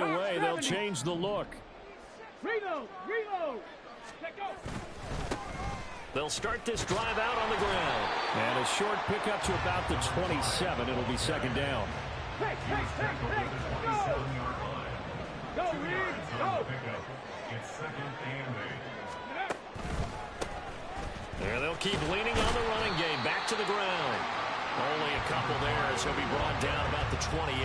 Right away, they'll change the look. Reload. They'll start this drive out on the ground. And a short pickup to about the 27. It'll be second down. Hey, go! Go, Reed, go! It's second and 8. There, they'll keep leaning on the running game. Back to the ground. Only a couple there as he'll be brought down about the 28.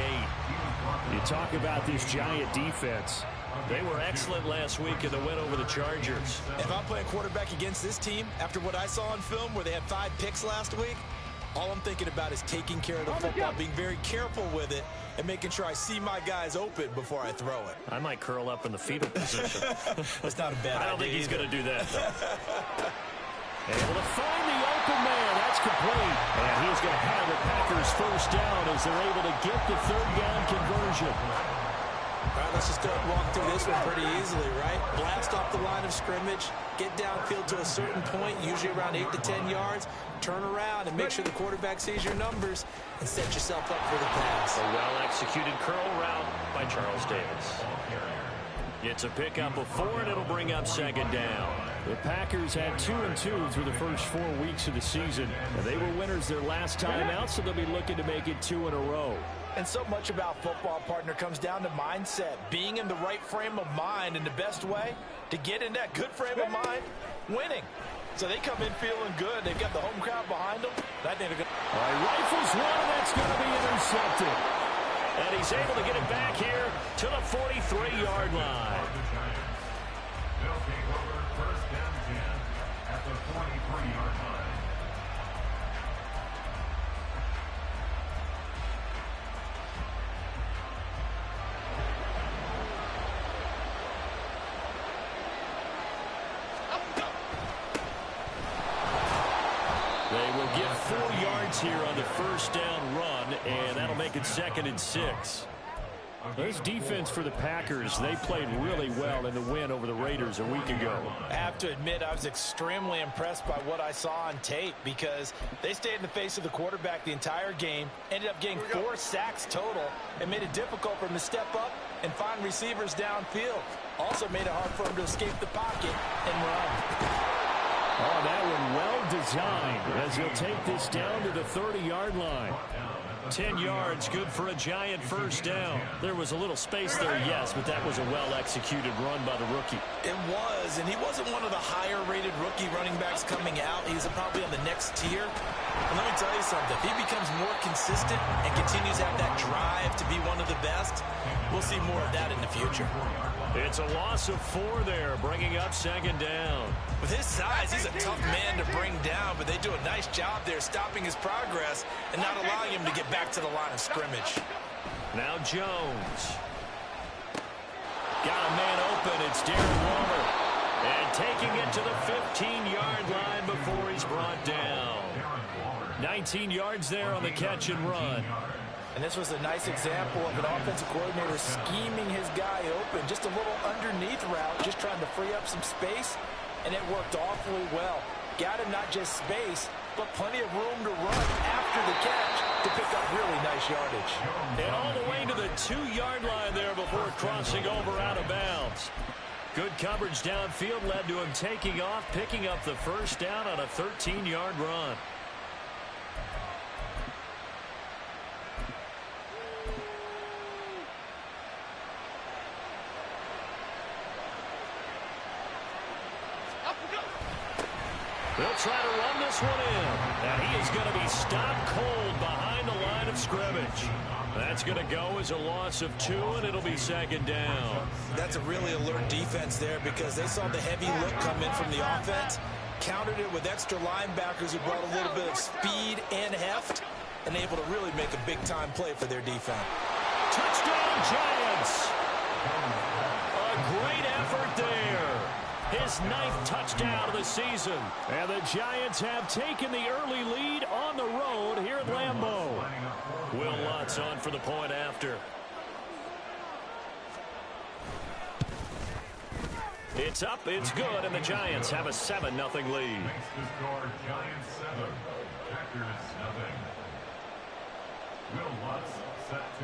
You talk about this Giant defense. They were excellent last week in the win over the Chargers. If I'm playing quarterback against this team, after what I saw on film where they had 5 picks last week, all I'm thinking about is taking care of the football, being very careful with it, and making sure I see my guys open before I throw it. I might curl up in the fetal position. That's not a bad idea. I don't think he's going to do that. Able to find the open man. That's complete. And he's going to have the Packers first down as they're able to get the third down conversion. All right, let's just go and walk through this one pretty easily, right? Blast off the line of scrimmage, get downfield to a certain point, usually around 8 to 10 yards, turn around and make sure the quarterback sees your numbers and set yourself up for the pass. A well-executed curl route by Charles Davis. It's a pickup of 4, and it'll bring up second down. The Packers had 2-2 through the first 4 weeks of the season. And they were winners their last time out, so they'll be looking to make it 2 in a row. And so much about football, partner, comes down to mindset. Being in the right frame of mind, and the best way to get in that good frame of mind, winning. So they come in feeling good. They've got the home crowd behind them. I think they're good. All right, rifles one, and that's going to be intercepted. And he's able to get it back here to the 43-yard line. They'll take over first down 10 at the 43-yard line. They will get 4 yards here on the first down run, and that'll make it 2nd and 6. This defense for the Packers, they played really well in the win over the Raiders a week ago. I have to admit, I was extremely impressed by what I saw on tape because they stayed in the face of the quarterback the entire game, ended up getting 4 sacks total, and made it difficult for him to step up and find receivers downfield. Also made it hard for him to escape the pocket and run. Oh, that one well designed as he'll take this down to the 30-yard line. 10 yards, good for a Giant first down. There was a little space there, yes, but that was a well-executed run by the rookie. It was, and he wasn't one of the higher-rated rookie running backs coming out. He's probably on the next tier. And let me tell you something. If he becomes more consistent and continues to have that drive to be one of the best, we'll see more of that in the future. It's a loss of 4 there, bringing up second down. With his size, he's a tough man to bring down, but they do a nice job there stopping his progress and not allowing him to get back to the line of scrimmage. Now Jones. Got a man open. It's Darren Waller. And taking it to the 15-yard line before he's brought down. 19 yards there on the catch and run. And this was a nice example of an offensive coordinator scheming his guy open. Just a little underneath route, just trying to free up some space, and it worked awfully well. Got him not just space, but plenty of room to run after the catch to pick up really nice yardage. And all the way to the 2-yard line there before crossing over out of bounds. Good coverage downfield led to him taking off, picking up the first down on a 13-yard run. They'll try to run this one in. And he is going to be stopped cold behind the line of scrimmage. That's going to go as a loss of 2, and it'll be second down. That's a really alert defense there because they saw the heavy look come in from the offense, countered it with extra linebackers who brought a little bit of speed and heft, and able to really make a big-time play for their defense. Touchdown, Giants! A great effort there. His 9th touchdown of the season. And the Giants have taken the early lead on the road here at Lambeau. Will Lutz on for the point after. It's up, it's good, and the Giants have a 7-0 lead. Makes the score Giants 7, Packers 0. Will Lutz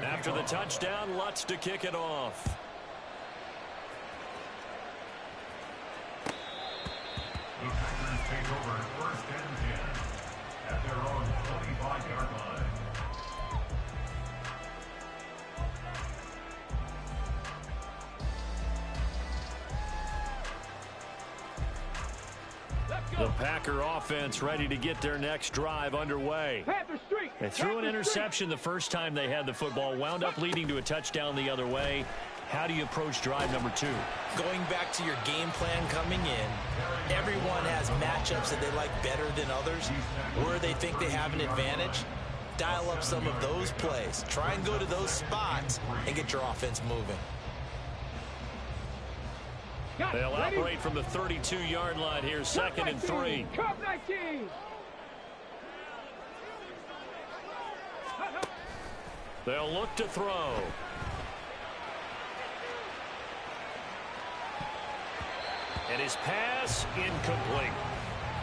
After the touchdown, Lutz to kick it off. The Packers take over 1st and 10 at their own 25-yard line. The Packer offense ready to get their next drive underway. They threw an interception the first time they had the football, wound up leading to a touchdown the other way. How do you approach drive number 2? Going back to your game plan coming in, everyone has matchups that they like better than others, where they think they have an advantage. Dial up some of those plays. Try and go to those spots and get your offense moving. They'll operate from the 32-yard line here, 2nd and 3. They'll look to throw. And his pass incomplete.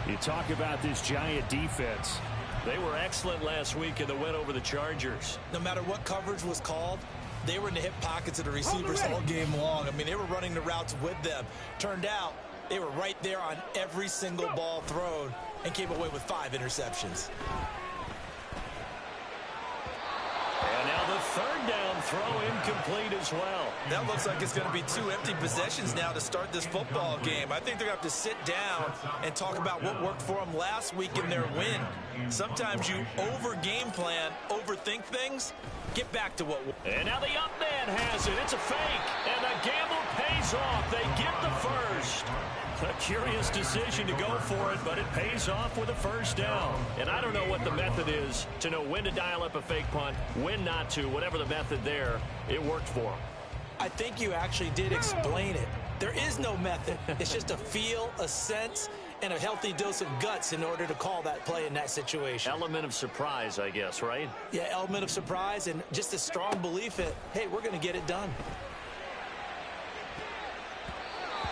You talk about this Giant defense. They were excellent last week in the win over the Chargers. No matter what coverage was called, they were in the hip pockets of the receivers all game long. I mean, they were running the routes with them. Turned out they were right there on every single ball thrown and came away with 5 interceptions. And now the 3rd down throw incomplete as well. That looks like it's going to be 2 empty possessions now to start this football game. I think they're going to have to sit down and talk about what worked for them last week in their win. Sometimes you over-game plan, overthink things. Get back to what... And now the up man has it. It's a fake. And the gamble pays off. They get the first. A curious decision to go for it, but it pays off with a 1st down. And I don't know what the method is to know when to dial up a fake punt, when not to. Whatever the method there, it worked for them. I think you actually did explain it. There is no method. It's just a feel, a sense, and a healthy dose of guts in order to call that play in that situation. Element of surprise, I guess, right? Yeah, element of surprise and just a strong belief that, hey, we're going to get it done.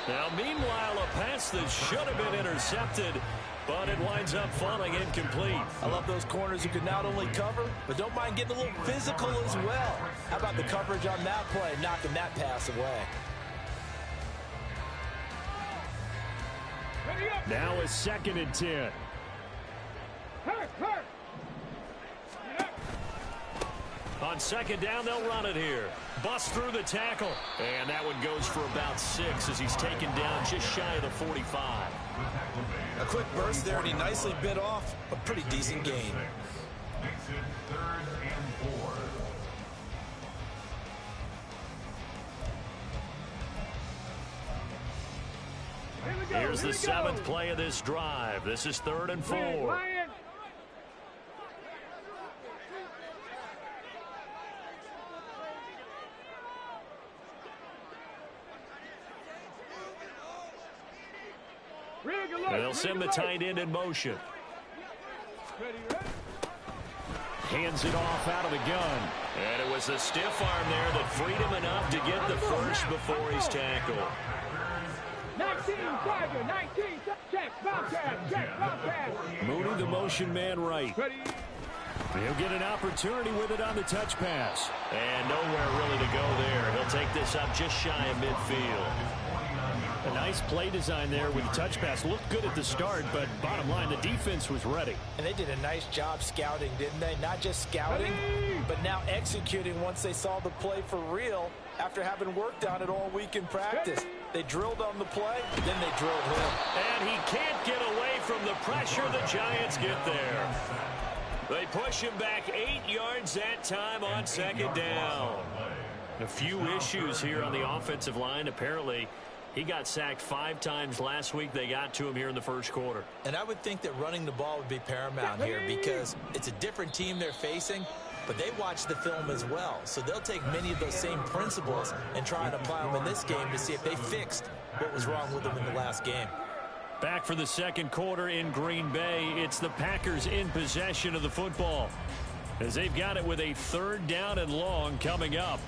Now, meanwhile, a pass that should have been intercepted, but it winds up falling incomplete. I love those corners who can not only cover, but don't mind getting a little physical as well. How about the coverage on that play, knocking that pass away? Now a 2nd and 10. On 2nd down, they'll run it here. Bust through the tackle. And that one goes for about 6 as he's taken down just shy of the 45. A quick burst there, and he nicely bit off a pretty decent gain. Makes it 3rd and 4. Here's the 7th play of this drive. This is 3rd and 4. They'll send the tight end in motion. Hands it off out of the gun. And it was a stiff arm there that freed him enough to get the first before he's tackled. 19, Tiger, 19, check, Bobcat. Mooney, the motion man right. He'll get an opportunity with it on the touch pass. And nowhere really to go there. He'll take this up just shy of midfield. A nice play design there with the touch pass. Looked good at the start, but bottom line, the defense was ready. And they did a nice job scouting, didn't they? Not just scouting, but now executing once they saw the play for real after having worked on it all week in practice. They drilled on the play, then they drilled him. And he can't get away from the pressure. The Giants get there. They push him back 8 yards that time on 2nd down. A few issues here on the offensive line. Apparently, he got sacked 5 times last week. They got to him here in the 1st quarter. And I would think that running the ball would be paramount here because it's a different team they're facing, but they watch the film as well. So they'll take many of those same principles and try and apply them in this game to see if they fixed what was wrong with them in the last game. Back for the 2nd quarter in Green Bay. It's the Packers in possession of the football as they've got it with a 3rd down and long coming up.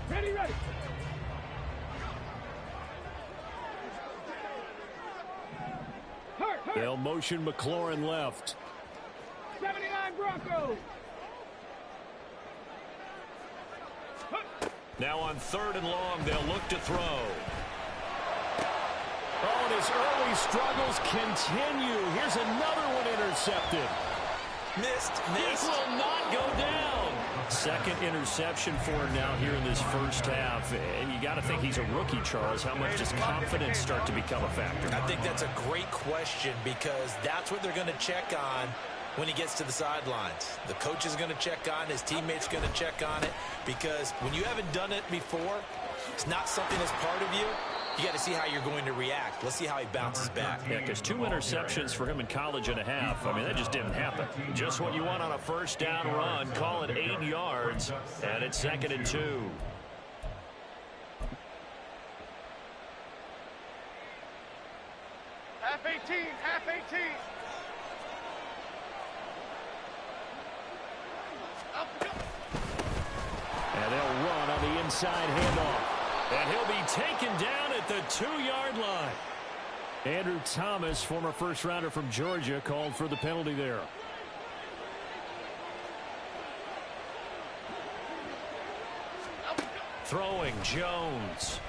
Ready. They'll motion McLaurin left. 79, bro. Broncos. Now on 3rd and long, they'll look to throw. Oh, and his early struggles continue. Here's another one intercepted. Missed. This will not go down. Second interception for him now here in this first half. And you got to think he's a rookie, Charles. How much does confidence start to become a factor? I think that's a great question because that's what they're going to check on when he gets to the sidelines. The coach is going to check on, his teammates going to check on it, because when you haven't done it before, it's not something that's part of you. You got to see how you're going to react. Let's see how he bounces back. Yeah, because 2 interceptions for him in college and a half. I mean, that just didn't happen. Just what you want on a first down run. Call it 8 yards, and it's 2nd and 2. Half 18, half 18. And they'll run on the inside handoff. And he'll be taken down at the 2-yard line. Andrew Thomas, former first-rounder from Georgia, called for the penalty there. Throwing Jones.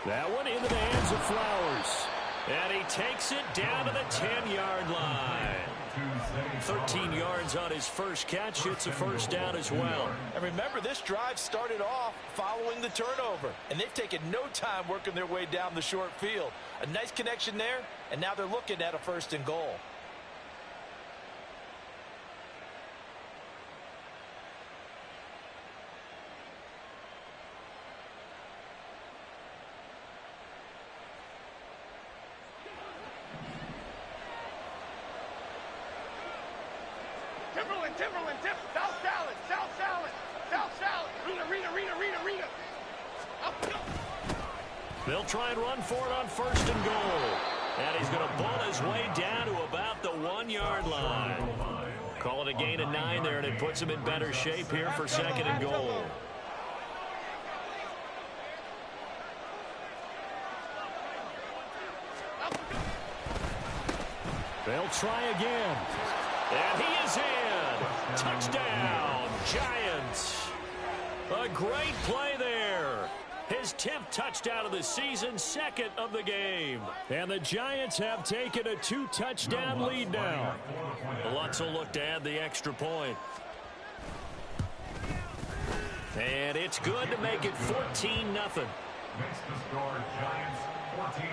That one into the hands of Flowers. And he takes it down to the 10-yard line. 13 yards on his first catch. It's a first down as well. And remember, this drive started off following the turnover, and they've taken no time working their way down the short field. A nice connection there, and now they're looking at a 1st and goal. Timberland, South Salad. Rita. They'll try and run for it on 1st and goal. And he's going to ball his way down to about the 1-yard line. Call it a gain of 9 there, and it puts him in better shape here for 2nd and goal. They'll try again. And he is in. Touchdown, Giants. A great play there. His 10th touchdown of the season, 2nd of the game. And the Giants have taken a 2-touchdown lead now. Lutz will look to add the extra point. And it's good to make it 14-0. Makes the score Giants 14,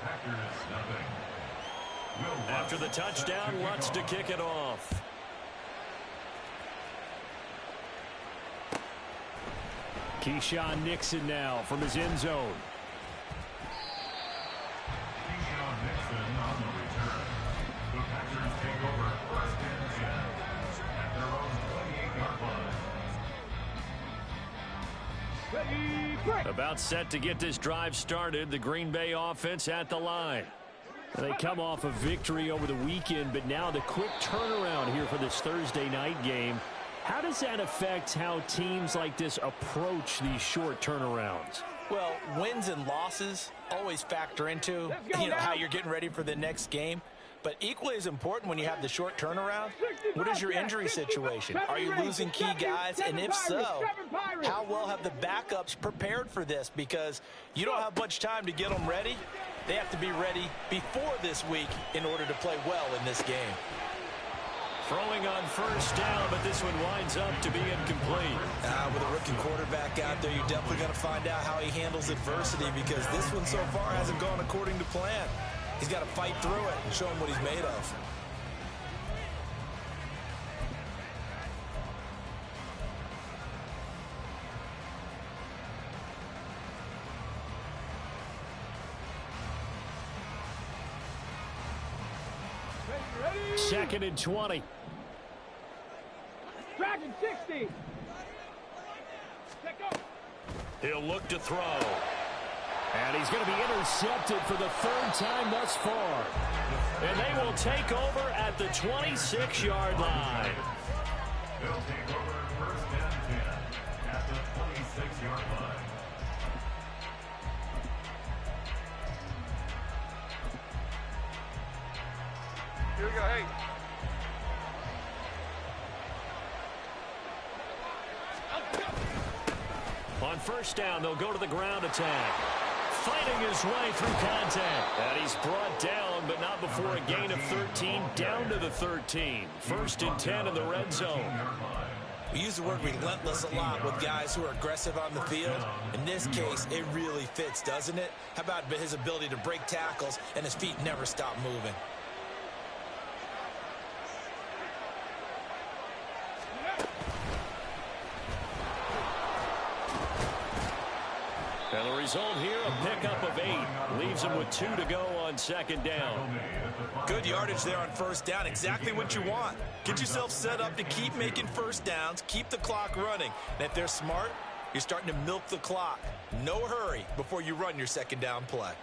Packers 0. After the touchdown, Lutz to kick it off. Keyshawn Nixon now from his end zone. Keyshawn Nixon on the return. The Packers take over 1st and 10 at their own 28-yard line. Ready, break. About set to get this drive started. The Green Bay offense at the line. They come off a victory over the weekend, but now the quick turnaround here for this Thursday night game. How does that affect how teams like this approach these short turnarounds? Well, wins and losses always factor into how you're getting ready for the next game. But equally as important when you have the short turnaround, what is your injury situation? Are you losing key guys? And if so, how well have the backups prepared for this? Because you don't have much time to get them ready. They have to be ready before this week in order to play well in this game. Throwing on 1st down, but this one winds up to be incomplete. With a rookie quarterback out there, you're definitely going to find out how he handles adversity, because this one so far hasn't gone according to plan. He's got to fight through it and show him what he's made of. Ready. 2nd and 20. Dragon 60. Let go. He'll look to throw. And he's going to be intercepted for the 3rd time thus far. And they will take over at the 26-yard line. They'll take over 1st and 10 at the 26-yard line. Here we go. Hey. On first down, they'll go to the ground attack. Fighting his way through contact. And he's brought down, but not before a gain of 13, down to the 13. First and 10 in the red zone. We use the word relentless a lot with guys who are aggressive on the field. In this case, it really fits, doesn't it? How about his ability to break tackles and his feet never stop moving? And the result here, a pickup of 8. Leaves him with 2 to go on second down. Good yardage there on first down. Exactly what you want. Get yourself set up to keep making first downs, keep the clock running. And if they're smart, you're starting to milk the clock. No hurry before you run your second down play.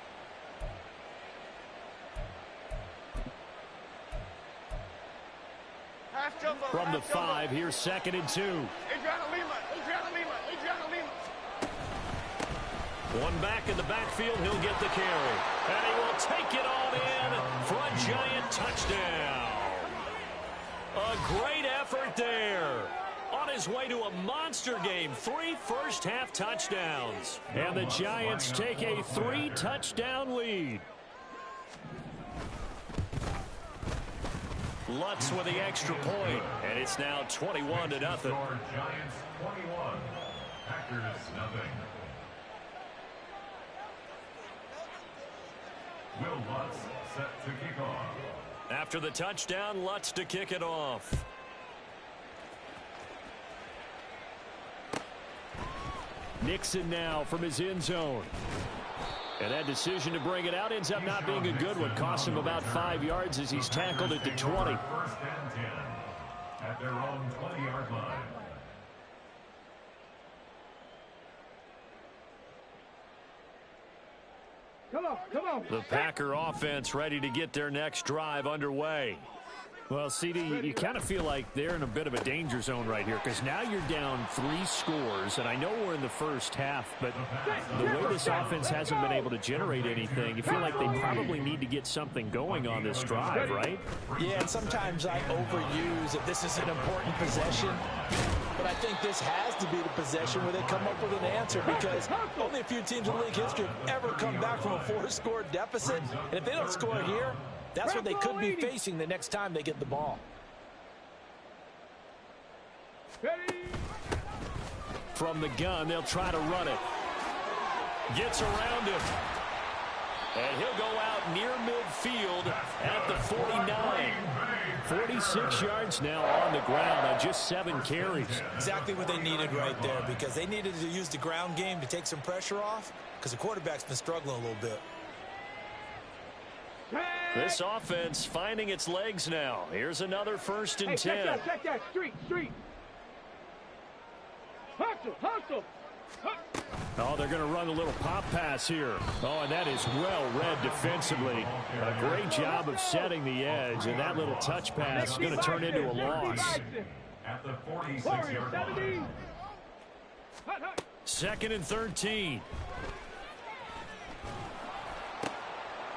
From the 5, here's second and 2. Adriana Lima. One back in the backfield, he'll get the carry. And he will take it on in for a Giant touchdown. A great effort there. On his way to a monster game, 3 first-half touchdowns. And the Giants take a 3-touchdown lead. Lutz with the extra point, and it's now 21-0. Giants 21, Packers nothing. Will Lutz set to kick off. After the touchdown, Lutz to kick it off. Nixon now from his end zone. And that decision to bring it out ends up not being a good one. Costs him about 5 yards as he's tackled at the 20. First and 10 at their own 20-yard line. Come on. The Packer offense ready to get their next drive underway. Well, CD, you kind of feel like they're in a bit of a danger zone right here because now you're down 3 scores, and I know we're in the first half, but the way this offense hasn't been able to generate anything, you feel like they probably need to get something going on this drive, right? Yeah, and sometimes I overuse if this is an important possession. But I think this has to be the possession where they come up with an answer because only a few teams in league history have ever come back from a 4-score deficit. And if they don't score here, that's what they could be facing the next time they get the ball. From the gun, they'll try to run it. Gets around him. And he'll go out near midfield at the 49. 46 yards now on the ground on just 7 carries. Exactly what they needed right there because they needed to use the ground game to take some pressure off because the quarterback's been struggling a little bit. This offense finding its legs now. Here's another first and 10. Check that. Street. Hustle. Oh, they're going to run a little pop pass here. Oh, and that is well read defensively. A great job of setting the edge, and that little touch pass is going to turn into a loss. At the 46-yard line. Second and 13.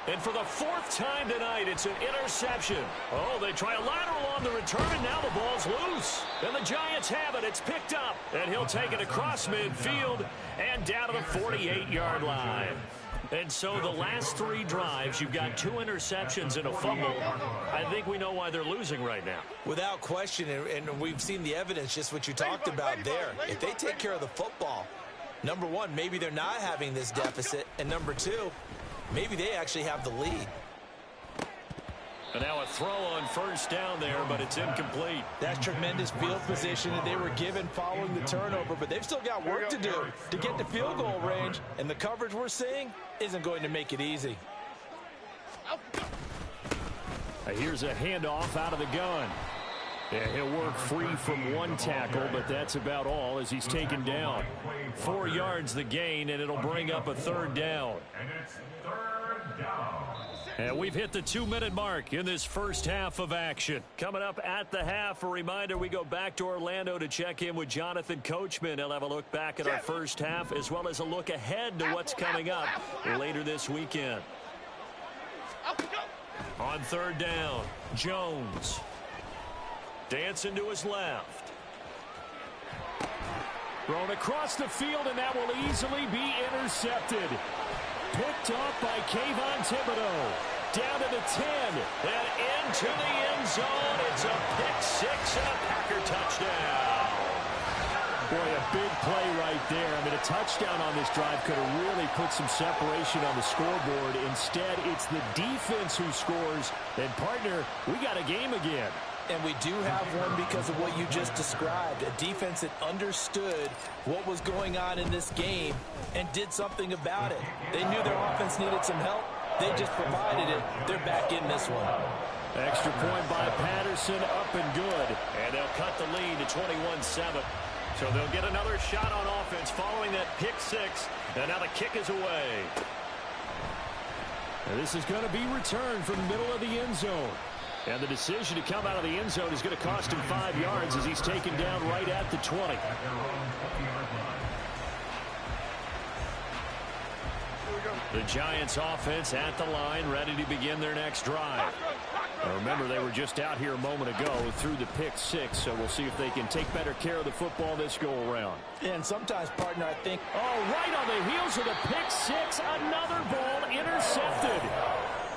And for the 4th time tonight, it's an interception. Oh, they try a lateral on the return, and now the ball's loose. And the Giants have it. It's picked up. And he'll take it across midfield and down to the 48-yard line. And so the last 3 drives, you've got 2 interceptions and a fumble. I think we know why they're losing right now. Without question, and we've seen the evidence, just what you talked about there. If they take care of the football, number 1, maybe they're not having this deficit. And number 2, maybe they actually have the lead. And now a throw on first down there, but it's incomplete. That's tremendous field position that they were given following the turnover, but they've still got work to do to get to field goal range, and the coverage we're seeing isn't going to make it easy. Here's a handoff out of the gun. Yeah, he'll work free from 1 tackle, but that's about all as he's taken down. 4 yards the gain, and it'll bring up a 3rd down. And it's 3rd down. And we've hit the 2-minute mark in this first half of action. Coming up at the half, a reminder, we go back to Orlando to check in with Jonathan Coachman. He'll have a look back at our first half as well as a look ahead to what's coming up later this weekend. On 3rd down, Jones. Dancing to his left. Thrown across the field, and that will easily be intercepted. Picked off by Kayvon Thibodeau. Down to the 10, and into the end zone. It's a pick six and a Packer touchdown. Boy, a big play right there. I mean, a touchdown on this drive could have really put some separation on the scoreboard. Instead, it's the defense who scores. And, partner, we got a game again. And we do have one because of what you just described. A defense that understood what was going on in this game and did something about it. They knew their offense needed some help. They just provided it. They're back in this one. Extra point by Patterson, up and good. And they'll cut the lead to 21-7. So they'll get another shot on offense following that pick six. And now the kick is away. And this is going to be returned from the middle of the end zone. And the decision to come out of the end zone is going to cost him 5 yards as he's taken down right at the 20. The Giants offense at the line, ready to begin their next drive. Now remember, they were just out here a moment ago through the pick six, so we'll see if they can take better care of the football this go-around. And sometimes, partner, I think... Oh, right on the heels of the pick six, another ball intercepted.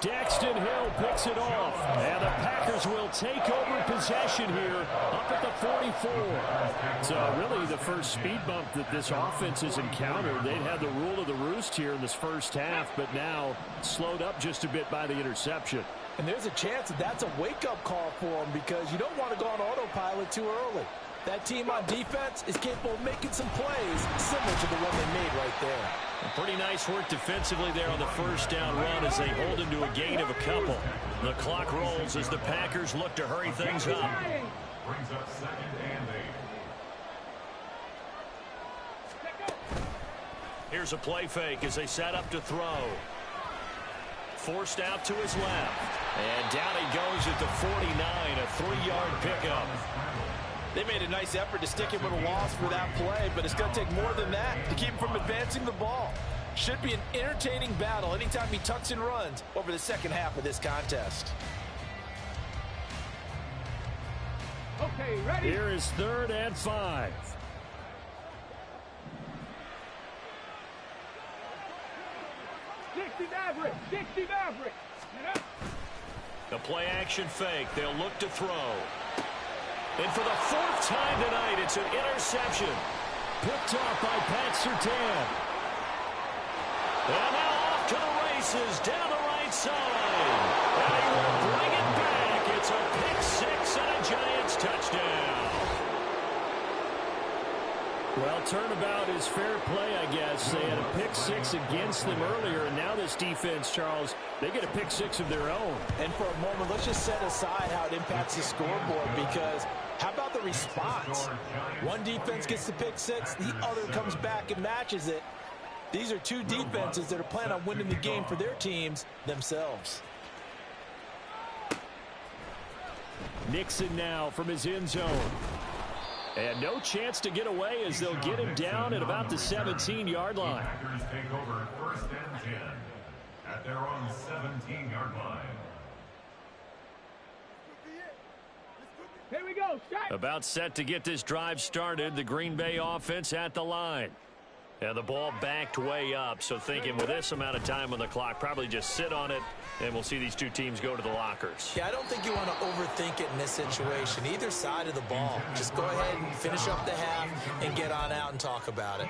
Daxton Hill picks it off, and the Packers will take over possession here up at the 44. So really the first speed bump that this offense has encountered. They'd had the rule of the roost here in this first half, but now slowed up just a bit by the interception. And there's a chance that that's a wake-up call for them because you don't want to go on autopilot too early. That team on defense is capable of making some plays similar to the one they made right there. Pretty nice work defensively there on the first down run as they hold him to a gain of a couple. The clock rolls as the Packers look to hurry things up. Brings up 2nd and 8. Here's a play fake as they set up to throw. Forced out to his left. And down he goes at the 49, a 3-yard pickup. They made a nice effort to stick him with a loss for that play, but it's going to take more than that to keep him from advancing the ball. Should be an entertaining battle anytime he tucks and runs over the second half of this contest. Okay, ready? Here is 3rd and 5. Maverick. 60 Maverick. The play action fake. They'll look to throw. And for the 4th time tonight, it's an interception. Picked off by Pat Surtain. And now off to the races down the right side. And he will bring it back. It's a pick six and a Giants touchdown. Well, turnabout is fair play, I guess. They had a pick six against them earlier, and now this defense, Charles, they get a pick six of their own. And for a moment, let's just set aside how it impacts the scoreboard, because how about the response? One defense gets the pick six, the other comes back and matches it. These are two defenses that are planning on winning the game for their teams themselves. Nixon now from his end zone. And no chance to get away as they'll get him down at about the 17-yard line. Packers take over 1st and 10 at their own 17-yard line. Here we go. Shot. About set to get this drive started. The Green Bay offense at the line. And the ball backed way up. So thinking with this amount of time on the clock, probably just sit on it, and we'll see these two teams go to the lockers. Yeah, I don't think you want to overthink it in this situation. Either side of the ball. Just go ahead and finish up the half and get on out and talk about it.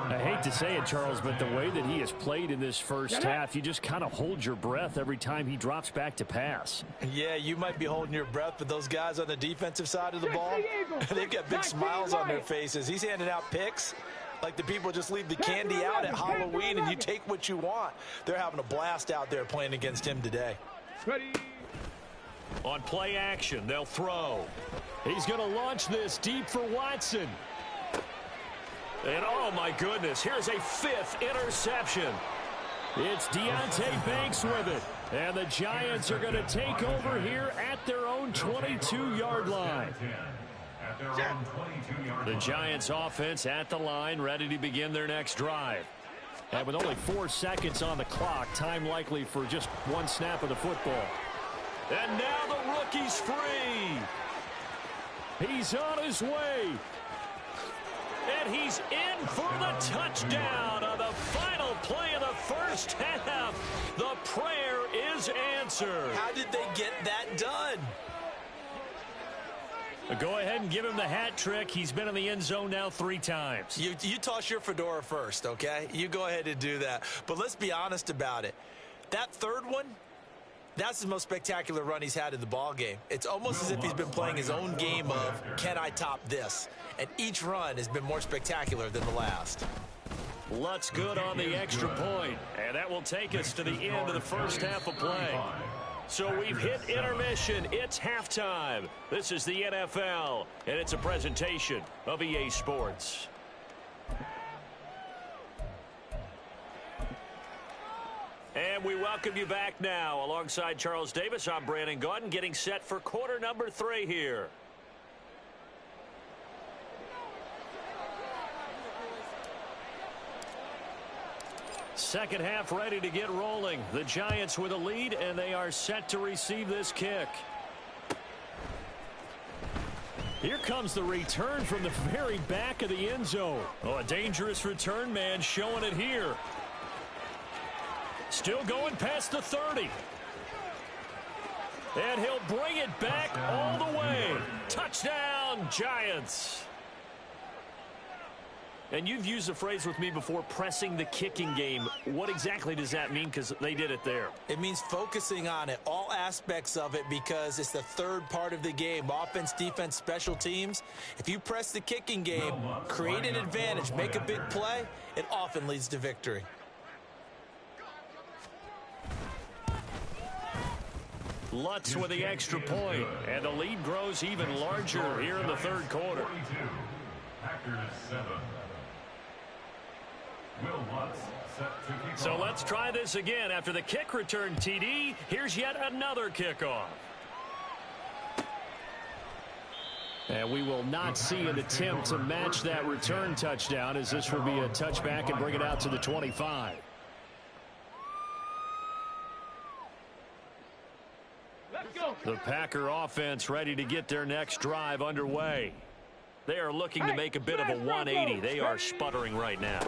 I hate to say it, Charles, but the way that he has played in this first half, you just kind of hold your breath every time he drops back to pass. Yeah, you might be holding your breath, but those guys on the defensive side of the ball, they've got big smiles on their faces. He's handing out picks like the people just leave the candy out at Halloween and you take what you want. They're having a blast out there playing against him today. Ready. On play action, they'll throw. He's going to launch this deep for Watson. And oh my goodness, here's a 5th interception. It's Deonte Banks with it. And the Giants are going to take over here at their own 22-yard line. The Giants offense at the line, ready to begin their next drive. And with only 4 seconds on the clock, time likely for just one snap of the football. And now the rookie's free. He's on his way. And he's in for the touchdown on the final play of the first half. The prayer is answered. How did they get that done? Go ahead and give him the hat trick. He's been in the end zone now 3 times. You toss your fedora first, okay? You go ahead and do that. But let's be honest about it. That third one, that's the most spectacular run he's had in the ball game. It's almost as if he's been playing his own game of, can I top this? And each run has been more spectacular than the last. Lutz good on the extra point. And that will take us to the end of the first half of play. So we've hit intermission. It's halftime. This is the NFL, and it's a presentation of EA Sports. And we welcome you back now. Alongside Charles Davis, I'm Brandon Gaudin, getting set for quarter number 3 here. Second half ready to get rolling. The Giants with a lead, and they are set to receive this kick. Here comes the return from the very back of the end zone. Oh, a dangerous return man showing it here. Still going past the 30. And he'll bring it back all the way. Touchdown, Giants. And you've used the phrase with me before, pressing the kicking game. What exactly does that mean? Because they did it there. It means focusing on it, all aspects of it, because it's the third part of the game. Offense, defense, special teams. If you press the kicking game, create an advantage, make a big play, it often leads to victory. Lutz with the extra point, and the lead grows even larger here in the third quarter. 42, Packers 7. Will Lutz set to kick So off. let's try this again. After the kick return, TD, here's yet another kickoff. And we will not see an attempt to match that return touchdown, as this will be a touchback and bring it out to the 25. Let's go. The Packer offense ready to get their next drive underway. They are looking to make a bit of a 180. They are sputtering right now.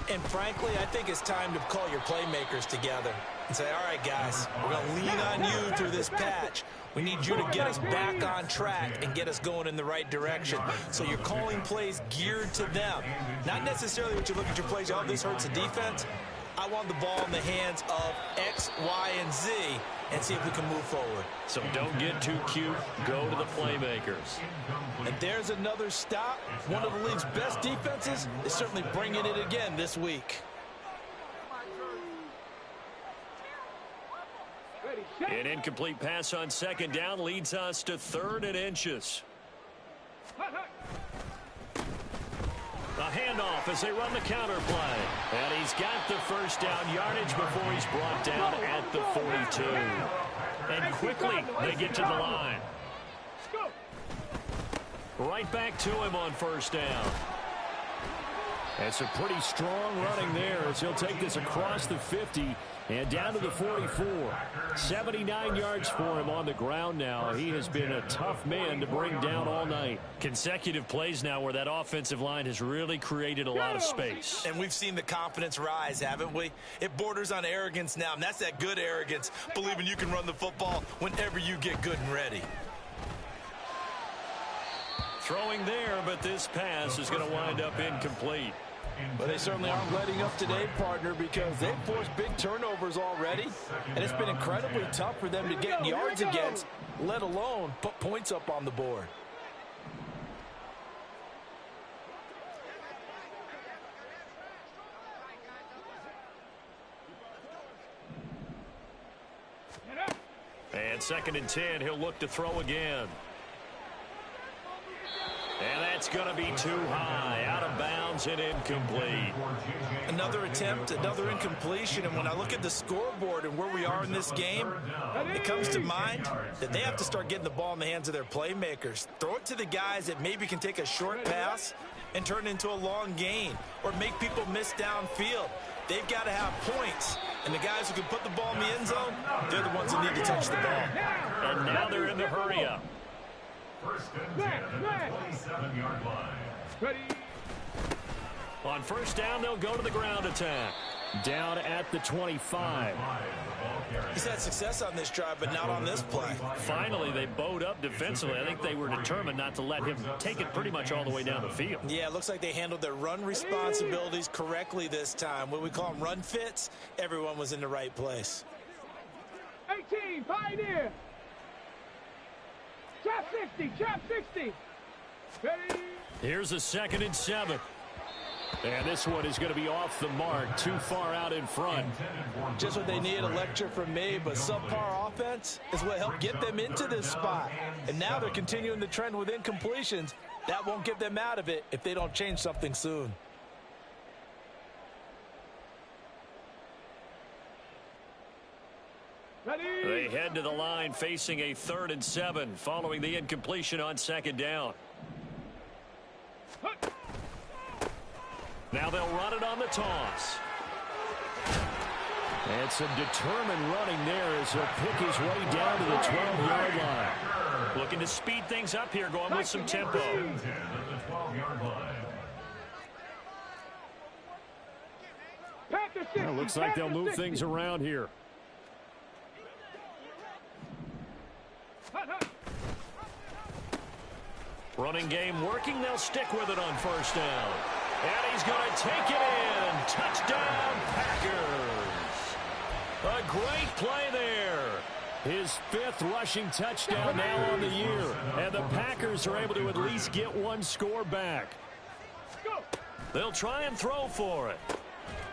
And frankly, I think it's time to call your playmakers together and say, all right, guys, we're going to lean on you through this patch. We need you to get us back on track and get us going in the right direction. So you're calling plays geared to them. Not necessarily what you look at your plays, oh, this hurts the defense. I want the ball in the hands of X, Y, and Z and see if we can move forward. So don't get too cute. Go to the playmakers. And there's another stop. One of the league's best defenses is certainly bringing it again this week. Ready, set. An incomplete pass on second down leads us to 3rd and inches. Hut, hut. A handoff as they run the counter play. And he's got the first down yardage before he's brought down at the 42. And quickly they get to the line. Let's go. Right back to him on first down. That's a pretty strong running there as he'll take this across the 50 and down to the 44. 79 yards for him on the ground now. He has been a tough man to bring down all night. Consecutive plays now where that offensive line has really created a lot of space. And we've seen the confidence rise, haven't we? It borders on arrogance now, and that's that good arrogance, believing you can run the football whenever you get good and ready. Throwing there, but this pass is going to wind up incomplete. But they certainly aren't letting up today, partner, because they've forced big turnovers already. And it's been incredibly tough for them to get yards against, let alone put points up on the board. And 2nd and 10, he'll look to throw again. And that's going to be too high, out of bounds and incomplete. Another attempt, another incompletion, and when I look at the scoreboard and where we are in this game, it comes to mind that they have to start getting the ball in the hands of their playmakers. Throw it to the guys that maybe can take a short pass and turn it into a long gain or make people miss downfield. They've got to have points, and the guys who can put the ball in the end zone, they're the ones that need to touch the ball. And now they're in the hurry-up. First and 10 at the 27-yard line. Ready, On first down, they'll go to the ground attack. Down at the 25. He's had success on this drive, but not on this play. Finally, they bowed up defensively. I think they were determined not to let him take it pretty much all the way down the field. Yeah, it looks like they handled their run responsibilities correctly this time. When we call them run fits, everyone was in the right place. 18, Pioneer. Trap 60, trap 60. Ready? Here's a 2nd and 7. And this one is going to be off the mark, too far out in front. Just what they needed, a lecture from me, but subpar offense is what helped get them into this spot. And now they're continuing the trend with incompletions. That won't get them out of it if they don't change something soon. Ready? They head to the line facing a 3rd and 7 following the incompletion on 2nd down. Now they'll run it on the toss. And some determined running there as he'll pick his way down to the 12-yard line. Looking to speed things up here, going with some tempo. Well, looks like they'll move things around here. Running game working. They'll stick with it on first down. And he's going to take it in. Touchdown, Packers. A great play there. His 5th rushing touchdown now on the year. And the Packers are able to at least get one score back. They'll try and throw for it.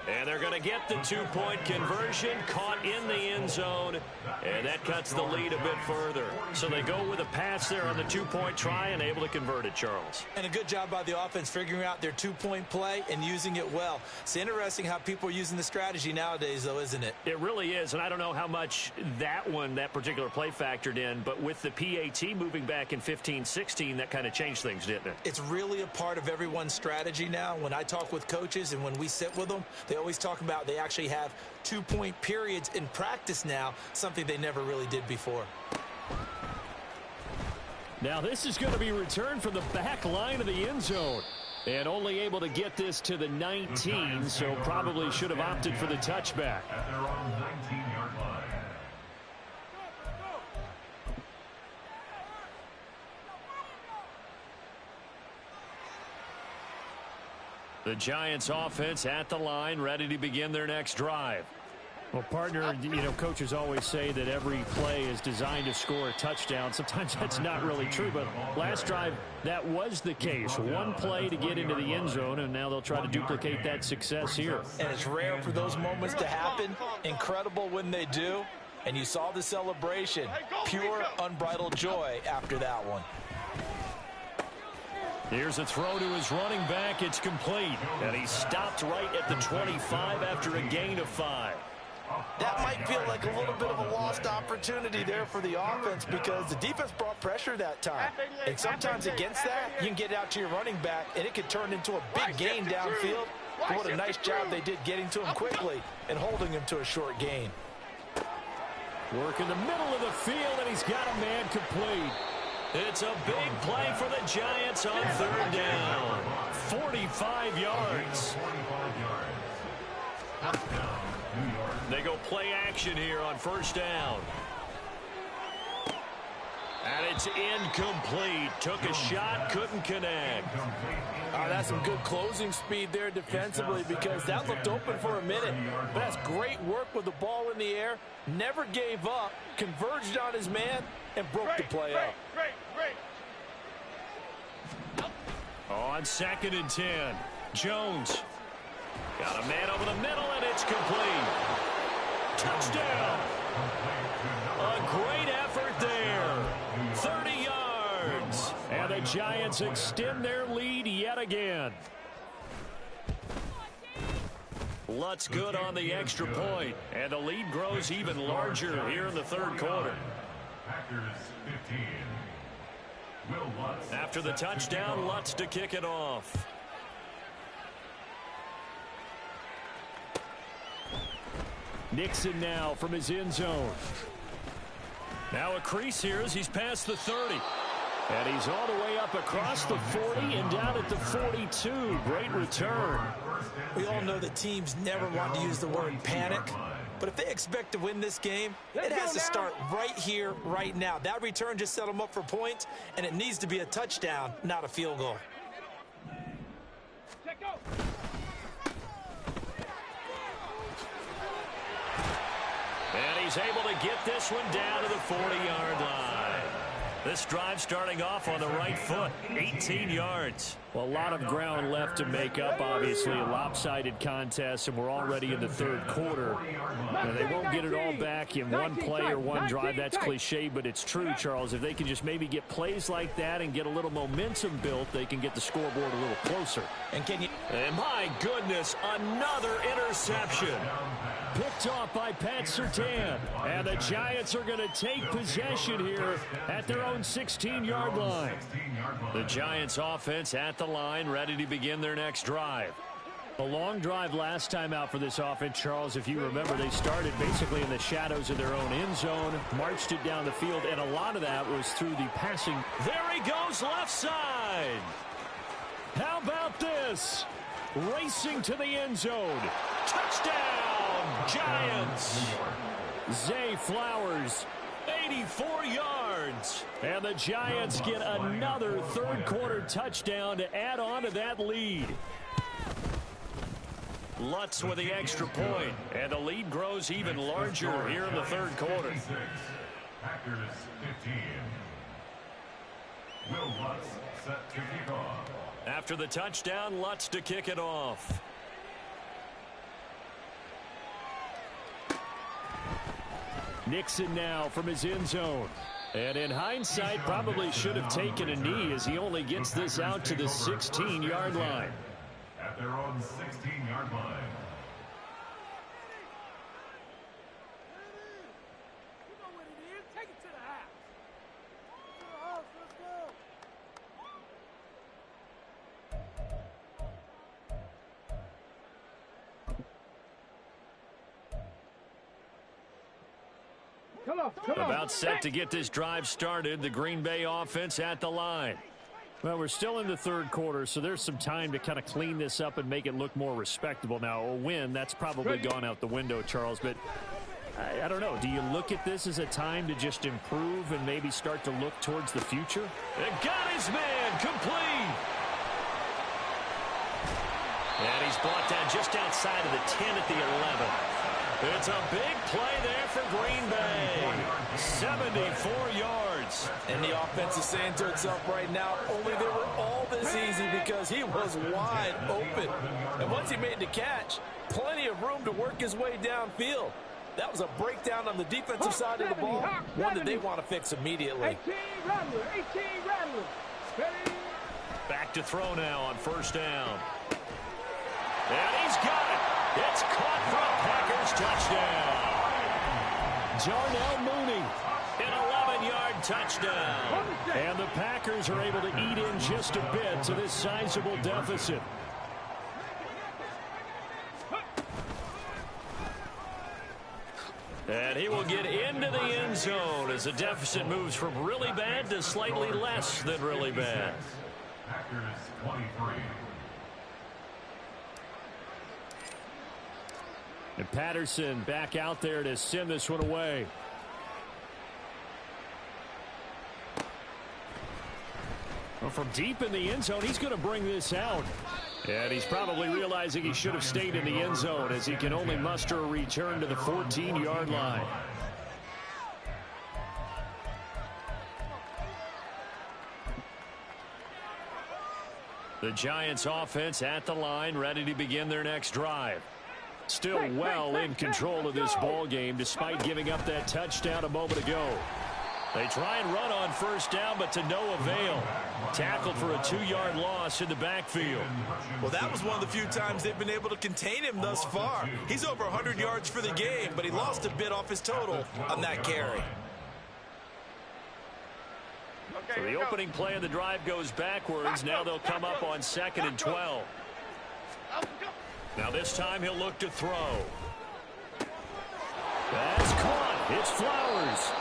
And they're going to get the 2-point conversion, caught in the end zone, and that cuts the lead a bit further. So they go with a pass there on the 2-point try and able to convert it, Charles. And a good job by the offense figuring out their 2-point play and using it well. It's interesting how people are using the strategy nowadays, though, isn't it? It really is, and I don't know how much that particular play factored in, but with the PAT moving back in 15-16, that kind of changed things, didn't it? It's really a part of everyone's strategy now. When I talk with coaches and when we sit with them, they always talk about they actually have 2-point periods in practice now, something they never really did before. Now this is going to be returned from the back line of the end zone. And only able to get this to the 19, so probably should have opted for the touchback. At their own 19-yard line. The Giants offense at the line, ready to begin their next drive. Well, partner, coaches always say that every play is designed to score a touchdown. Sometimes that's not really true, but last drive, that was the case. One play to get into the end zone, and now they'll try to duplicate that success here. And it's rare for those moments to happen. Incredible when they do. And you saw the celebration. Pure, unbridled joy after that one. Here's a throw to his running back. It's complete. And he stopped right at the 25 after a gain of 5. That might feel like a little bit of a lost opportunity there for the offense because the defense brought pressure that time. And sometimes against that, you can get out to your running back, and it could turn into a big gain downfield. But what a nice job they did getting to him quickly and holding him to a short gain. Work in the middle of the field, and he's got a man complete. It's a big play for the Giants on 3rd down. 45 yards. They go play action here on first down. And it's incomplete. Took a shot, couldn't connect. That's some good closing speed there defensively because that looked open for a minute. But that's great work with the ball in the air. Never gave up, converged on his man, and broke the play up. On 2nd and 10, Jones. Got a man over the middle, and it's complete. Touchdown. A great effort there. 30 yards. And the Giants extend their lead yet again. Lutz good on the extra point. And the lead grows even larger here in the 3rd quarter. Packers 15. Will Lutz. After the touchdown, Lutz to kick it off. Nixon now from his end zone. Now a crease here as he's past the 30. And he's all the way up across the 40 and down at the 42. Great return. We all know that teams never want to use the word panic, but if they expect to win this game, it has to start right here, right now. That return just set them up for points, and it needs to be a touchdown, not a field goal. And he's able to get this one down to the 40-yard line. This drive starting off on the right foot, 18 yards. Well, a lot of ground left to make up, obviously. A lopsided contest, and we're already in the third quarter. Now, they won't get it all back in one play or one drive. That's cliche, but it's true, Charles. If they can just maybe get plays like that and get a little momentum built, they can get the scoreboard a little closer. And my goodness, another interception. Picked off by Pat Surtain. And the Giants are going to take possession here at their own 16-yard line. The Giants offense at the line, ready to begin their next drive. A long drive last time out for this offense, Charles. If you remember, they started basically in the shadows of their own end zone, marched it down the field, and a lot of that was through the passing. There he goes, left side. How about this? Racing to the end zone. Touchdown, Giants. Zay Flowers, 84 yards. And the Giants get another third-quarter touchdown to add on to that lead. Lutz with the extra point, and the lead grows even larger here in the third quarter. Packers 15. Will Lutz set to kick off. After the touchdown, Lutz to kick it off. Nixon now from his end zone. And in hindsight, probably should have taken a knee as he only gets this out to the 16-yard line. At their own 16-yard line. About set to get this drive started. The Green Bay offense at the line. Well, we're still in the third quarter, so there's some time to kind of clean this up and make it look more respectable. Now, a win, that's probably gone out the window, Charles, but I don't know. Do you look at this as a time to just improve and maybe start to look towards the future? And got his man complete. And he's brought down just outside of the 10 at the 11. It's a big play there for Green Bay. 74 yards. And the offense is saying to itself right now, only they were all this easy because he was wide open. And once he made the catch, plenty of room to work his way downfield. That was a breakdown on the defensive side of the ball, one that they want to fix immediately. 18 Rattler. Back to throw now on first down. And he's got it. It's caught for a Packers touchdown. Jarnell Mooney, an 11-yard touchdown. And the Packers are able to eat in just a bit to this sizable deficit. And he will get into the end zone as the deficit moves from really bad to slightly less than really bad. Packers 23. And Patterson back out there to send this one away. Well, from deep in the end zone, he's going to bring this out. And he's probably realizing he should have stayed in the end zone as he can only muster a return to the 14-yard line. The Giants offense at the line, ready to begin their next drive. Still well in control of this ball game despite giving up that touchdown a moment ago. They try and run on first down, but to no avail. Tackled for a 2-yard loss in the backfield. Well, that was one of the few times they've been able to contain him thus far. He's over 100 yards for the game, but he lost a bit off his total on that carry. So the opening play of the drive goes backwards. Now they'll come up on 2nd and 12. Now this time he'll look to throw. That's caught. It's Flowers.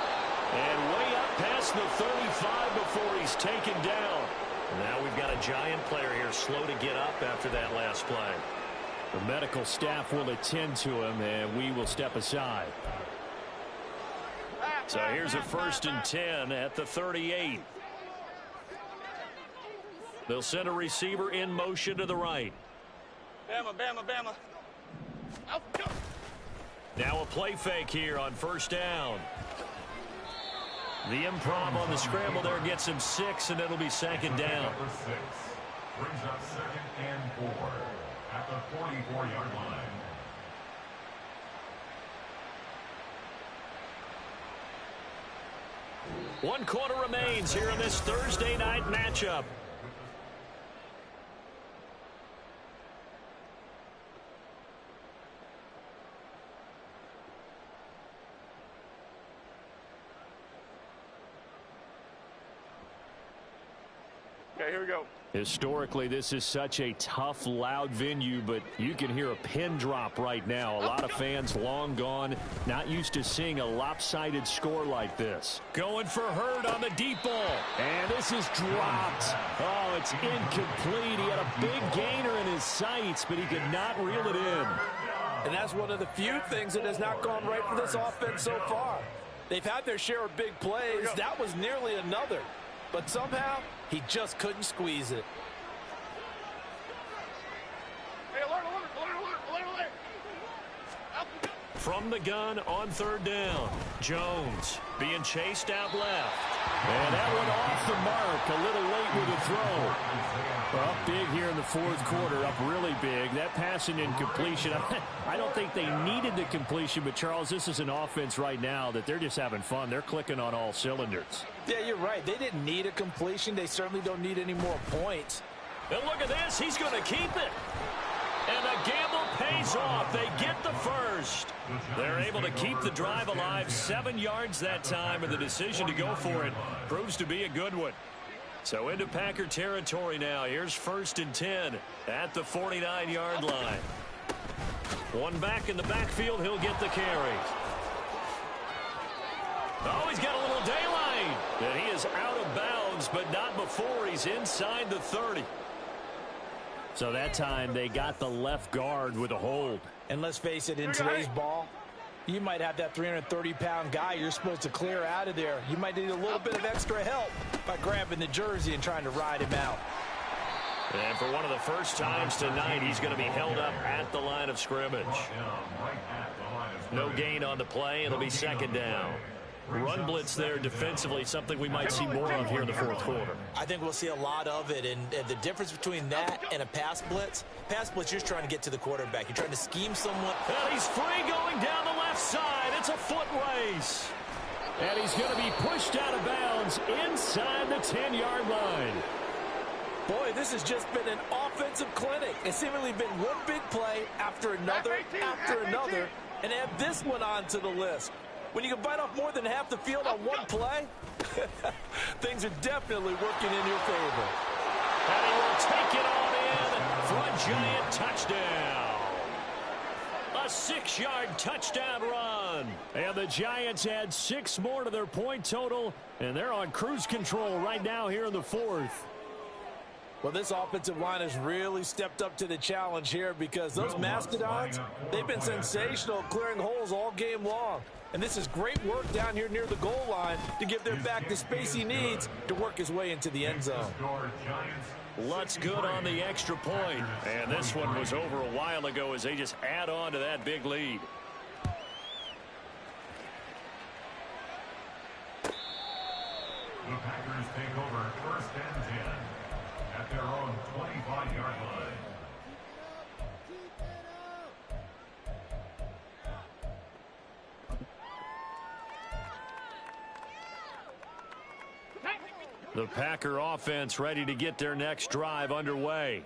And way up past the 35 before he's taken down. Now we've got a Giant player here slow to get up after that last play. The medical staff will attend to him, and we will step aside. So here's a 1st and 10 at the 38. They'll send a receiver in motion to the right. Bama, Bama, Bama. Now a play fake here on 1st down. The improv on the scramble there gets him 6, and it'll be 2nd down. Number 6 brings up 2nd and 4 at the 44-yard line. One quarter remains here in this Thursday night matchup. Okay, here we go. Historically, this is such a tough, loud venue, but you can hear a pin drop right now. A lot of fans long gone, not used to seeing a lopsided score like this. Going for Hurd on the deep ball. And this is dropped. Oh, it's incomplete. He had a big gainer in his sights, but he could not reel it in. And that's one of the few things that has not gone right for this offense so far. They've had their share of big plays. That was nearly another. But somehow, he just couldn't squeeze it. Hey, alert. From the gun on 3rd down. Jones being chased out left. And that went off the mark. A little late with the throw. Up big here in the 4th quarter. Up really big. That pass and incompletion. I don't think they needed the completion, but Charles, this is an offense right now that they're just having fun. They're clicking on all cylinders. Yeah, you're right. They didn't need a completion. They certainly don't need any more points. And look at this. He's going to keep it. And the gamble pays off. They get the first. They're able to keep the drive alive. 7 yards that time, and the decision to go for it proves to be a good one. So into Packer territory now. Here's 1st and 10 at the 49-yard line. One back in the backfield. He'll get the carry. Oh, he's got a little daylight. And he is out of bounds, but not before he's inside the 30. So that time they got the left guard with a hold. And let's face it, in today's ball, you might have that 330-pound guy you're supposed to clear out of there. You might need a little bit of extra help by grabbing the jersey and trying to ride him out. And for one of the first times tonight, he's going to be held up at the line of scrimmage. No gain on the play. It'll be 2nd down. Run blitz there defensively, something we might see more of here in the 4th quarter. I think we'll see a lot of it, and the difference between that and a pass blitz, you're just trying to get to the quarterback. You're trying to scheme someone. And he's free going down the left side. It's a foot race. And he's going to be pushed out of bounds inside the 10-yard line. Boy, this has just been an offensive clinic. It's seemingly been one big play after another, and add this one onto the list. When you can bite off more than half the field on one play, things are definitely working in your favor. And he will take it on in for a Giant touchdown. A 6-yard touchdown run. And the Giants add 6 more to their point total, and they're on cruise control right now here in the 4th. Well, this offensive line has really stepped up to the challenge here because those Mastodons, they've been sensational clearing holes all game long. And this is great work down here near the goal line to give their back the space he needs to work his way into the end zone. Lutz good on the extra point. And this one was over a while ago as they just add on to that big lead. The Packers take over 1st and 10 at their own 25-yard line. The Packer offense ready to get their next drive underway.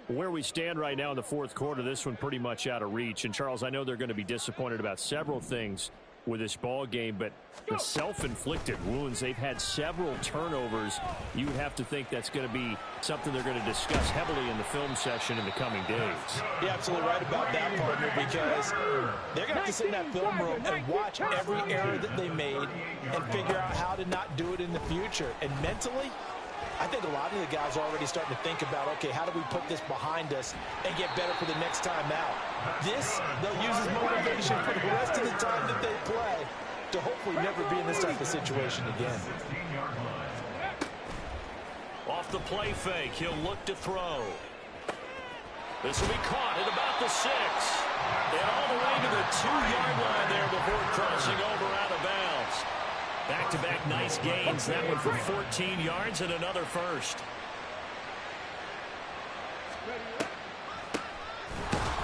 Where we stand right now in the 4th quarter, this one pretty much out of reach. And, Charles, I know they're going to be disappointed about several things with this ball game, but the self-inflicted wounds, they've had several turnovers. You would have to think that's going to be something they're going to discuss heavily in the film session in the coming days. You're absolutely right about that, partner, because they're going to have to sit in that film room and watch every error that they made and figure out how to not do it in the future. And mentally, I think a lot of the guys are already starting to think about, okay, how do we put this behind us and get better for the next time out? This, they'll use as motivation for the rest of the time that they play to hopefully never be in this type of situation again. Off the play fake, he'll look to throw. This will be caught at about the 6. And all the way to the 2-yard line there before crossing over out of bounds. Back-to-back nice gains. That one for 14 yards and another first.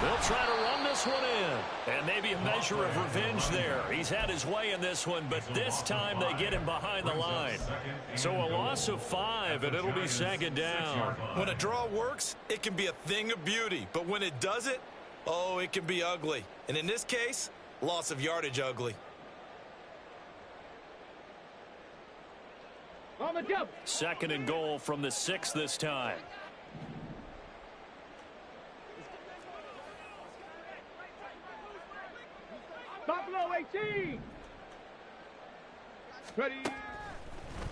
They'll try to run this one in. And maybe a measure of revenge there. He's had his way in this one, but this time they get him behind the line. So a loss of 5, and it'll be second down. When a draw works, it can be a thing of beauty. But when it doesn't, oh, it can be ugly. And in this case, loss of yardage ugly. On the jump. Second and goal from the 6 this time. Buffalo 18. Ready.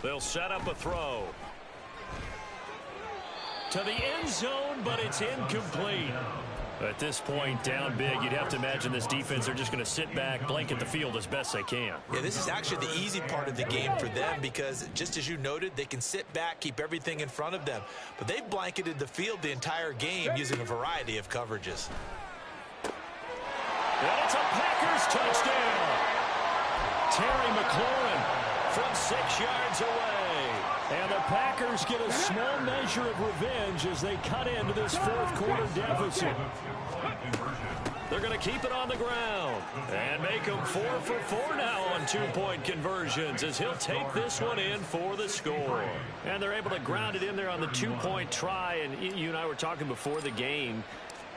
They'll set up a throw. To the end zone, but it's incomplete. At this point, down big, you'd have to imagine this defense, they're just going to sit back, blanket the field as best they can. Yeah, this is actually the easy part of the game for them because, just as you noted, they can sit back, keep everything in front of them. But they've blanketed the field the entire game using a variety of coverages. And it's a Packers touchdown. Terry McLaurin from 6 yards away. And the Packers get a small measure of revenge as they cut into this fourth quarter deficit. They're going to keep it on the ground and make them 4 for 4 now on 2-point conversions as he'll take this one in for the score. And they're able to ground it in there on the 2-point try. And you and I were talking before the game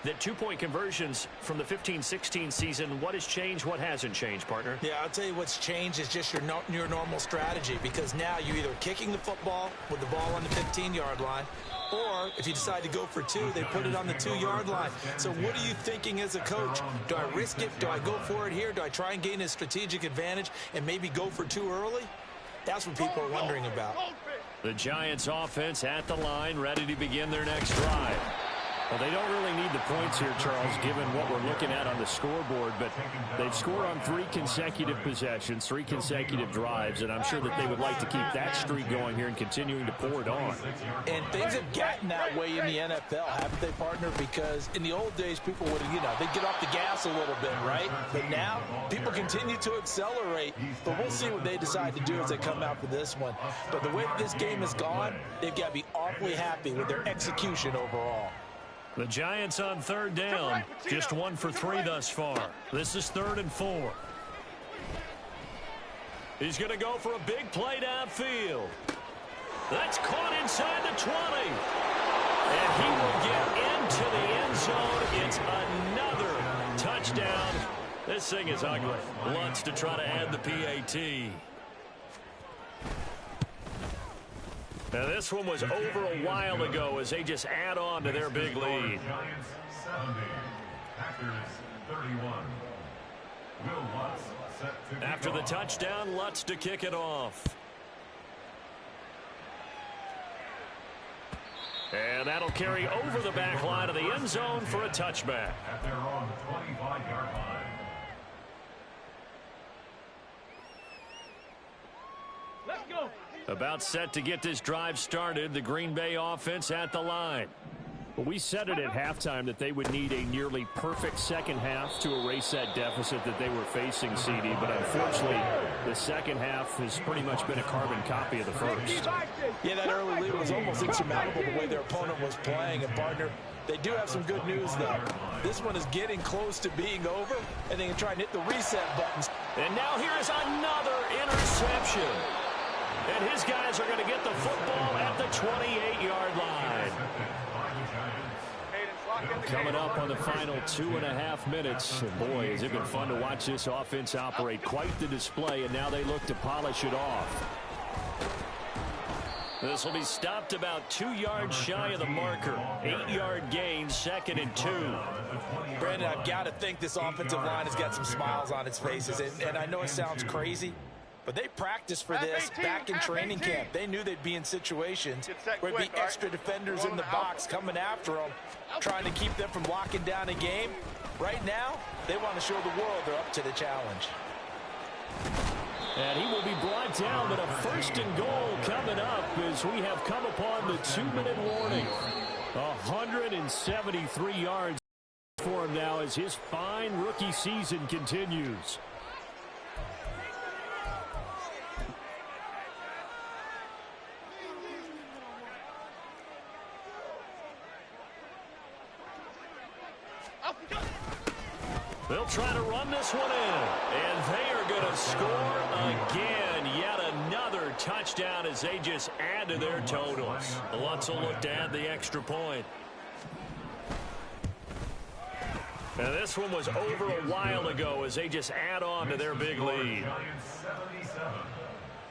that 2-point conversions from the 15-16 season, what has changed, what hasn't changed, partner? Yeah, I'll tell you what's changed is just your normal strategy, because now you're either kicking the football with the ball on the 15-yard line, or if you decide to go for 2, they put it on the 2-yard line. So what are you thinking as a coach? Do I risk it? Do I go for it here? Do I try and gain a strategic advantage and maybe go for 2 early? That's what people are wondering about. The Giants offense at the line, ready to begin their next drive. Well, they don't really need the points here, Charles, given what we're looking at on the scoreboard, but they've scored on 3 consecutive possessions, 3 consecutive drives, and I'm sure that they would like to keep that streak going here and continuing to pour it on. And things have gotten that way in the NFL, haven't they, partner? Because in the old days, people would, they'd get off the gas a little bit, right? But now, people continue to accelerate, but we'll see what they decide to do as they come out for this one. But the way that this game has gone, they've got to be awfully happy with their execution overall. The Giants on 3rd down, just 1 for 3 thus far. This is 3rd and 4. He's going to go for a big play downfield. That's caught inside the 20. And he will get into the end zone. It's another touchdown. This thing is ugly. Lutz to try to add the PAT. Now, this one was over a while ago as they just add on to their big lead. Giants 70, Packers 31. Will Lutz set to kick After the off. touchdown, Lutz to kick it off. And that'll carry over the back line of the end zone for a touchback. At their own 25-yard line. Let's go. About set to get this drive started, the Green Bay offense at the line. Well, we said it at halftime that they would need a nearly perfect second half to erase that deficit that they were facing, CD. But unfortunately, the second half has pretty much been a carbon copy of the first. Yeah, that early lead was almost insurmountable the way their opponent was playing. And, partner, they do have some good news, though. This one is getting close to being over, and they can try and hit the reset buttons. And now here is another interception. And his guys are going to get the football at the 28-yard line. Coming up on the final 2.5 minutes. And boy, has it been fun to watch this offense operate. Quite the display, and now they look to polish it off. This will be stopped about 2 yards shy of the marker. 8-yard gain, 2nd and 2. Brandon, I've got to think this offensive line has got some smiles on its faces. And I know it sounds crazy, but they practiced for this back in training camp. They knew they'd be in situations where there'd be extra defenders in the box coming after them, trying to keep them from locking down a game. Right now, they want to show the world they're up to the challenge. And he will be brought down, but a 1st and goal coming up as we have come upon the 2-minute warning. 173 yards for him now as his fine rookie season continues. They'll try to run this one in, and they are going to score again. Yet another touchdown as they just add to their totals. Lutz will look to add the extra point. And this one was over a while ago as they just add on to their big lead. Giants 77,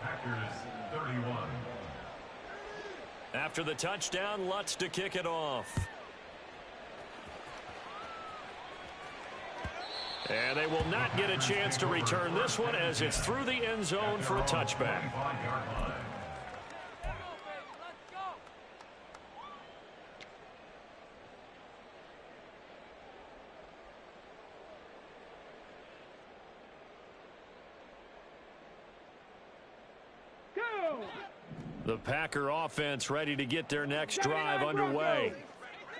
Packers 31. After the touchdown, Lutz to kick it off. And they will not get a chance to return this one as it's through the end zone for a touchback. The Packer offense ready to get their next drive underway.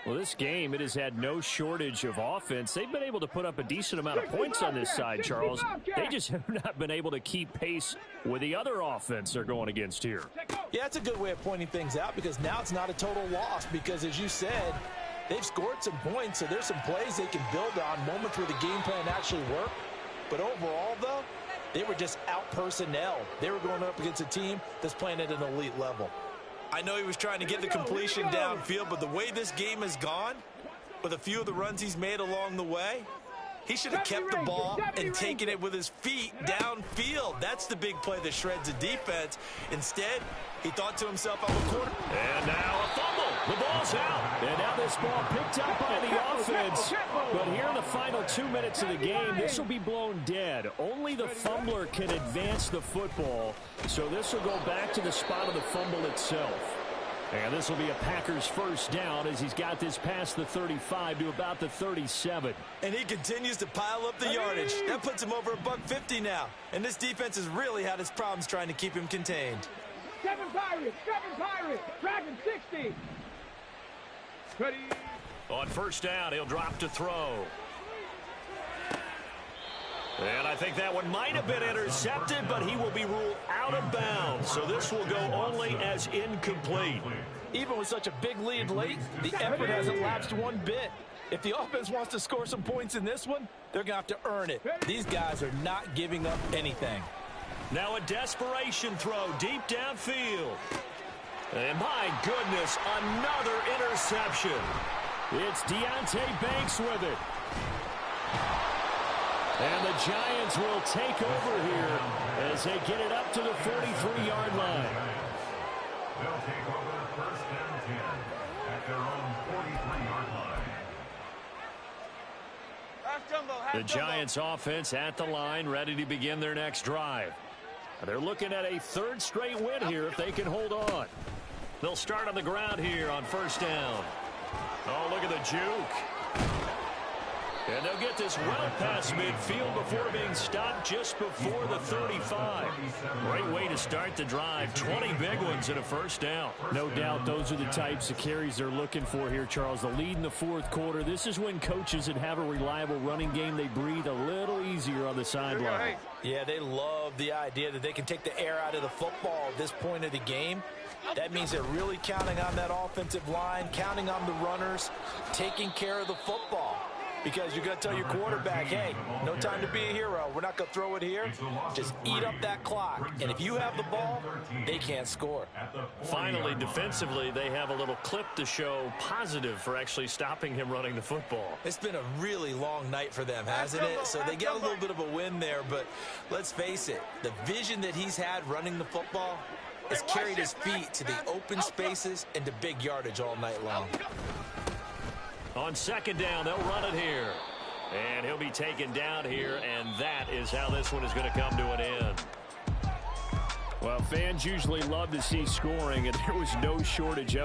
Well, this game, it has had no shortage of offense. They've been able to put up a decent amount of points on this side, Charles. They just have not been able to keep pace with the other offense they're going against here. Yeah, that's a good way of pointing things out because now it's not a total loss because, as you said, they've scored some points, so there's some plays they can build on, moments where the game plan actually worked. But overall, though, they were just out-personnel. They were going up against a team that's playing at an elite level. I know he was trying to get the completion downfield, but the way this game has gone, with a few of the runs he's made along the way, he should have kept the ball and taken it with his feet downfield. That's the big play that shreds the defense. Instead, he thought to himself, I'm a quarter. And now a fumble. The ball's out. And now this ball picked up by the offense. But here in the final 2 minutes of the game, this will be blown dead. Only the fumbler can advance the football. So this will go back to the spot of the fumble itself. And this will be a Packers first down as he's got this past the 35 to about the 37. And he continues to pile up the yardage. That puts him over $150 now. And this defense has really had its problems trying to keep him contained. Seven Pirates, Dragon 60. Ready. On first down, he'll drop to throw. And I think that one might have been intercepted, but he will be ruled out of bounds. So this will go only as incomplete. Even with such a big lead late, the effort hasn't lapsed one bit. If the offense wants to score some points in this one, they're going to have to earn it. These guys are not giving up anything. Now a desperation throw deep downfield. And my goodness, another interception. It's Deonte Banks with it. And the Giants will take over here as they get it up to the 43-yard line. They'll take over first and 10 at their own 43-yard line. The Giants offense at the line, ready to begin their next drive. They're looking at a third straight win here if they can hold on. They'll start on the ground here on first down. Oh, look at the juke. And they'll get this well past midfield before being stopped just before the 35. Great way to start the drive. 20 big ones and a first down. No doubt those are the types of carries they're looking for here, Charles. The lead in the fourth quarter. This is when coaches that have a reliable running game, they breathe a little easier on the sideline. Yeah, they love the idea that they can take the air out of the football at this point of the game. That means they're really counting on that offensive line, counting on the runners, taking care of the football. because you're going to tell your quarterback, hey, no time to be a hero. We're not going to throw it here. Just eat up that clock. And if you have the ball, they can't score. Finally, defensively, they have a little clip to show positive for actually stopping him running the football. It's been a really long night for them, hasn't it? So they get a little bit of a win there, but let's face it, the vision that he's had running the football has carried his feet to the open spaces and to big yardage all night long. On second down, they'll run it here. And he'll be taken down here, and that is how this one is going to come to an end. Well, fans usually love to see scoring, and there was no shortage of